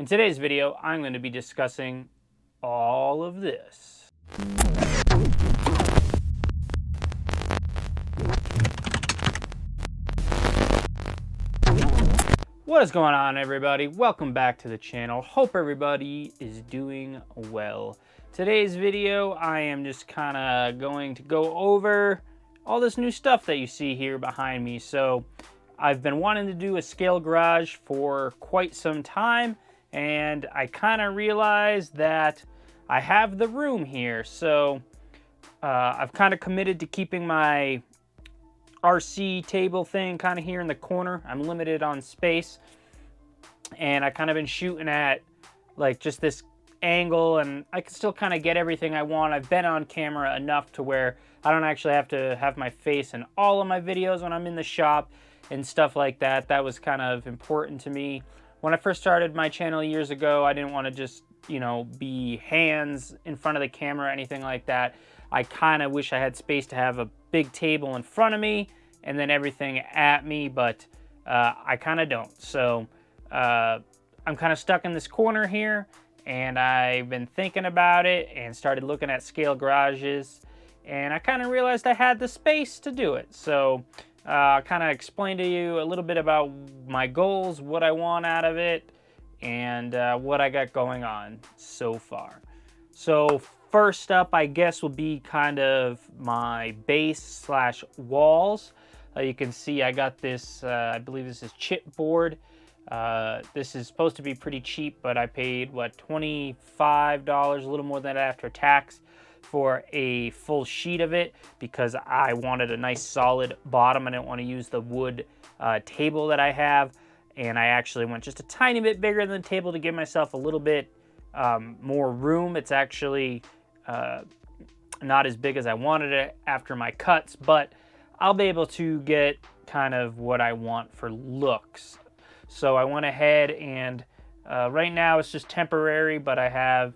In today's video, I'm going to be discussing all of this. What is going on, everybody? Welcome back to the channel. Hope everybody is doing well. Today's video, I am just kind of going to go over all this new stuff that you see here behind me. So I've been wanting to do a scale garage for quite some time, and I kind of realized that I have the room here. So I've kind of committed to keeping my RC table thing kind of here in the corner. I'm limited on space, and I kind of been shooting at like just this angle, and I can still kind of get everything I want. I've been on camera enough to where I don't actually have to have my face in all of my videos when I'm in the shop and stuff like that. That was kind of important to me. When I first started my channel years ago, I didn't want to just, you know, be hands in front of the camera or anything like that. I kind of wish I had space to have a big table in front of me and then everything at me, but I kind of don't. So I'm kind of stuck in this corner here, and I've been thinking about it and started looking at scale garages, and I kind of realized I had the space to do it. So I'll kind of explain to you a little bit about my goals, what I want out of it, and what I got going on so far. So first up, I guess, will be kind of my base slash walls. You can see I got this, I believe this is chipboard. This is supposed to be pretty cheap, but I paid, what, $25, a little more than that after tax, for a full sheet of it because I wanted a nice solid bottom. I didn't want to use the wood table that I have, and I actually went just a tiny bit bigger than the table to give myself a little bit more room. It's actually not as big as I wanted it after my cuts, but I'll be able to get kind of what I want for looks. So I went ahead and right now it's just temporary, but I have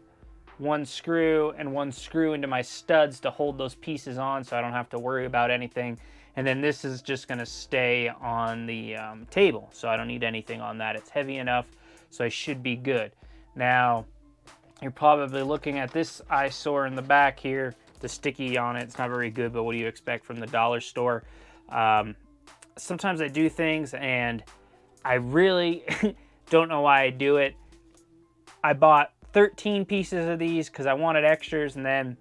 one screw and one screw into my studs to hold those pieces on so I don't have to worry about anything. And then this is just going to stay on the table, so I don't need anything on that. It's heavy enough, so I should be good. Now, you're probably looking at this eyesore in the back here, the sticky on it. It's not very good, but what do you expect from the dollar store? Sometimes I do things and I really don't know why I do it. I bought 13 pieces of these because I wanted extras, and then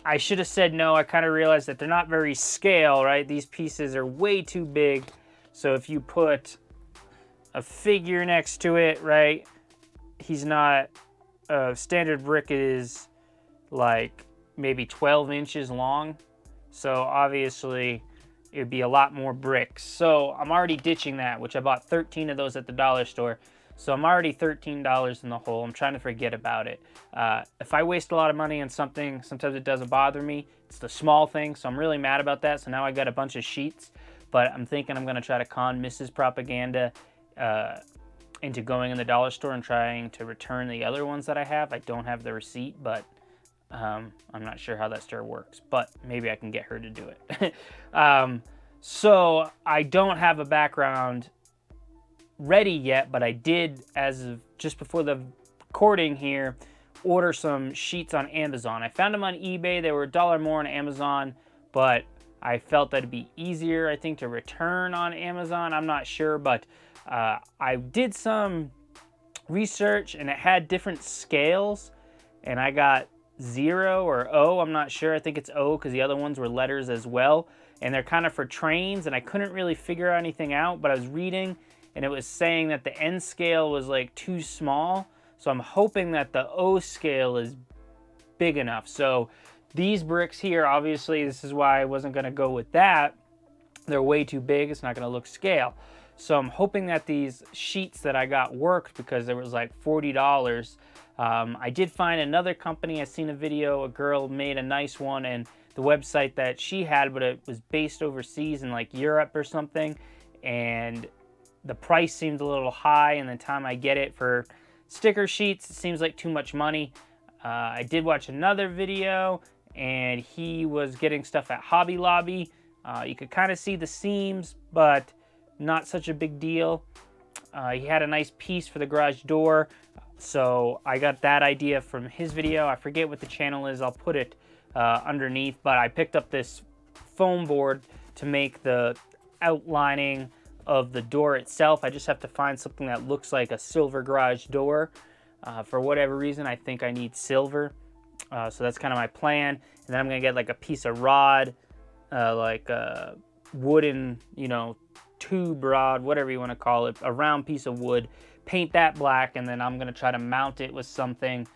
I should have said no. I kind of realized that they're not very scale, right? These pieces are way too big. So if you put a figure next to it, right, he's not, standard brick is like maybe 12 inches long. So obviously it would be a lot more bricks. So I'm already ditching that, which I bought 13 of those at the dollar store. So I'm already $13 in the hole. I'm trying to forget about it. If I waste a lot of money on something, sometimes it doesn't bother me. It's the small things, so I'm really mad about that. So now I got a bunch of sheets, but I'm thinking I'm going to try to con Mrs. Propaganda into going in the dollar store and trying to return the other ones that I have. I don't have the receipt, but I'm not sure how that store works, but maybe I can get her to do it. So I don't have a background ready yet, but I did, as of just before the recording here, order some sheets on Amazon. I found them on eBay. They were $1 more on Amazon, but I felt that it'd be easier, I think, to return on Amazon. I'm not sure, but I did some research and it had different scales, and I got 0 or O. I'm not sure. I think it's O because the other ones were letters as well, and they're kind of for trains, and I couldn't really figure anything out, but I was reading and it was saying that the N scale was like too small. So I'm hoping that the O scale is big enough. So these bricks here, obviously, this is why I wasn't going to go with that. They're way too big. It's not going to look scale. So I'm hoping that these sheets that I got worked because there was like $40. I did find another company. I seen a video, a girl made a nice one, and the website that she had, but it was based overseas in like Europe or something. And the price seemed a little high, and the time I get it for sticker sheets, it seems like too much money. I did watch another video, and he was getting stuff at Hobby Lobby. You could kind of see the seams, but not such a big deal. He had a nice piece for the garage door, so I got that idea from his video. I forget what the channel is. I'll put it underneath, but I picked up this foam board to make the outlining of the door itself. I just have to find something that looks like a silver garage door. For whatever reason, I think I need silver. So that's kind of my plan. And then I'm going to get like a piece of rod, like a wooden, you know, tube rod, whatever you want to call it, a round piece of wood, paint that black, and then I'm going to try to mount it with something.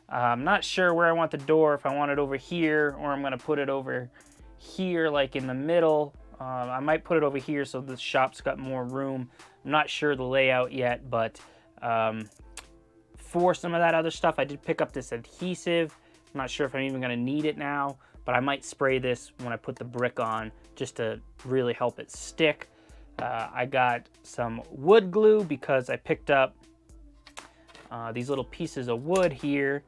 I'm not sure where I want the door, if I want it over here or I'm going to put it over here, like in the middle. I might put it over here so the shop's got more room. I'm not sure the layout yet, but for some of that other stuff, I did pick up this adhesive. I'm not sure if I'm even going to need it now, but I might spray this when I put the brick on just to really help it stick. I got some wood glue because I picked up these little pieces of wood here,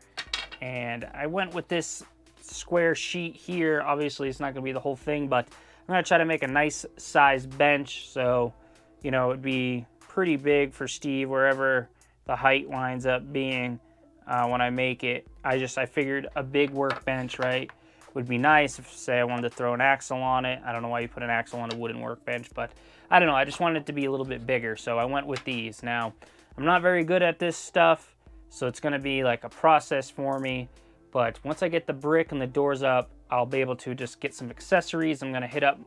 and I went with this square sheet here. Obviously, it's not going to be the whole thing, but I'm going to try to make a nice size bench, so, you know, it'd be pretty big for Steve wherever the height winds up being when I make it. I figured a big workbench, right, would be nice if, say, I wanted to throw an axle on it. I don't know why you put an axle on a wooden workbench, but I don't know. I just wanted it to be a little bit bigger, so I went with these. Now, I'm not very good at this stuff, so it's going to be like a process for me, but once I get the brick and the doors up, I'll be able to just get some accessories. I'm going to hit up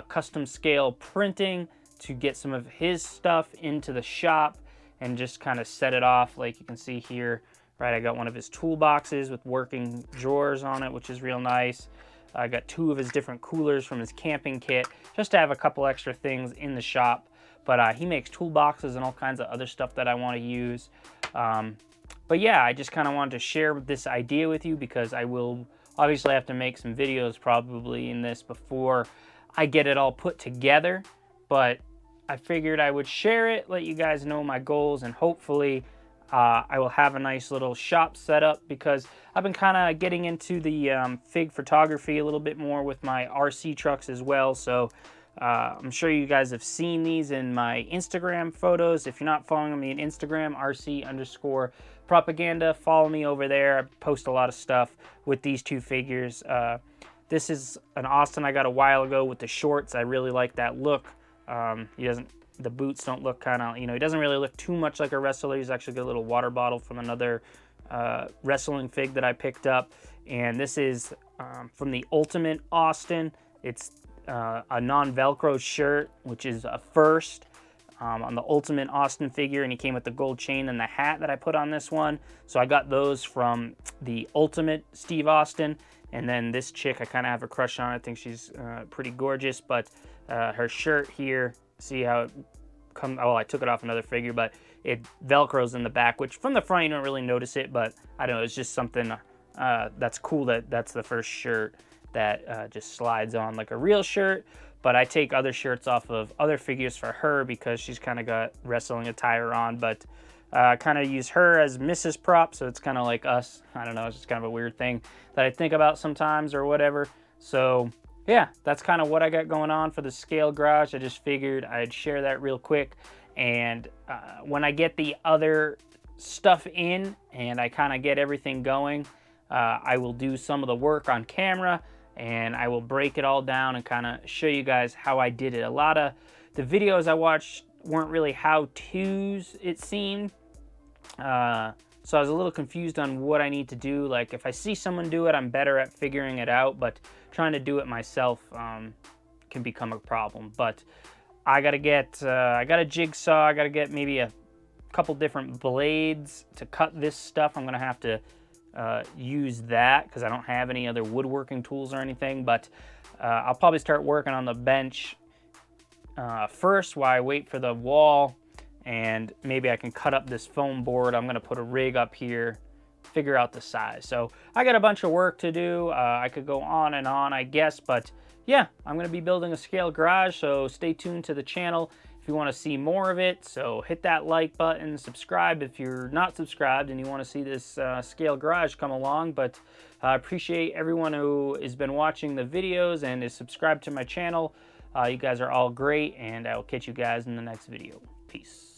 Custom Scale Printing to get some of his stuff into the shop and just kind of set it off like you can see here. Right, I got one of his toolboxes with working drawers on it, which is real nice. I got 2 of his different coolers from his camping kit, just to have a couple extra things in the shop. But he makes toolboxes and all kinds of other stuff that I want to use. But yeah, I just kind of wanted to share this idea with you because I will obviously have to make some videos probably in this before I get it all put together. But I figured I would share it, let you guys know my goals, and hopefully I will have a nice little shop set up because I've been kind of getting into the fig photography a little bit more with my RC trucks as well. So I'm sure you guys have seen these in my Instagram photos. If you're not following me on Instagram, RC_propaganda, follow me over there. I post a lot of stuff with these 2 figures. This is an Austin I got a while ago with the shorts. I really like that look. The boots don't look kind of, you know, he doesn't really look too much like a wrestler. He's actually got a little water bottle from another wrestling fig that I picked up. And this is from the Ultimate Austin. It's a non-Velcro shirt, which is a first on the Ultimate Austin figure. And he came with the gold chain and the hat that I put on this one. So I got those from the Ultimate Steve Austin. And then this chick, I kind of have a crush on. I think she's pretty gorgeous. But her shirt here, see how it comes, oh, I took it off another figure, but it Velcros in the back, which from the front you don't really notice it, but I don't know, it's just something that's cool that that's the first shirt that just slides on like a real shirt. But I take other shirts off of other figures for her because she's kind of got wrestling attire on, but I kind of use her as Mrs. Prop, so it's kind of like us. I don't know, it's just kind of a weird thing that I think about sometimes or whatever. So yeah, that's kind of what I got going on for the Scale Garage. I just figured I'd share that real quick. And when I get the other stuff in and I kind of get everything going, I will do some of the work on camera and I will break it all down and kind of show you guys how I did it. A lot of the videos I watched weren't really how-tos, it seemed. So I was a little confused on what I need to do. Like if I see someone do it, I'm better at figuring it out, but trying to do it myself can become a problem. But I gotta get, I got a jigsaw, I gotta get maybe a couple different blades to cut this stuff. I'm gonna have to use that because I don't have any other woodworking tools or anything, but I'll probably start working on the bench first while I wait for the wall. And maybe I can cut up this foam board. I'm going to put a rig up here, figure out the size. So I got a bunch of work to do. I could go on and on, I guess. But yeah, I'm going to be building a Scale Garage. So stay tuned to the channel if you want to see more of it. So hit that like button, subscribe if you're not subscribed and you want to see this Scale Garage come along. But I appreciate everyone who has been watching the videos and is subscribed to my channel. You guys are all great, and I will catch you guys in the next video. Peace.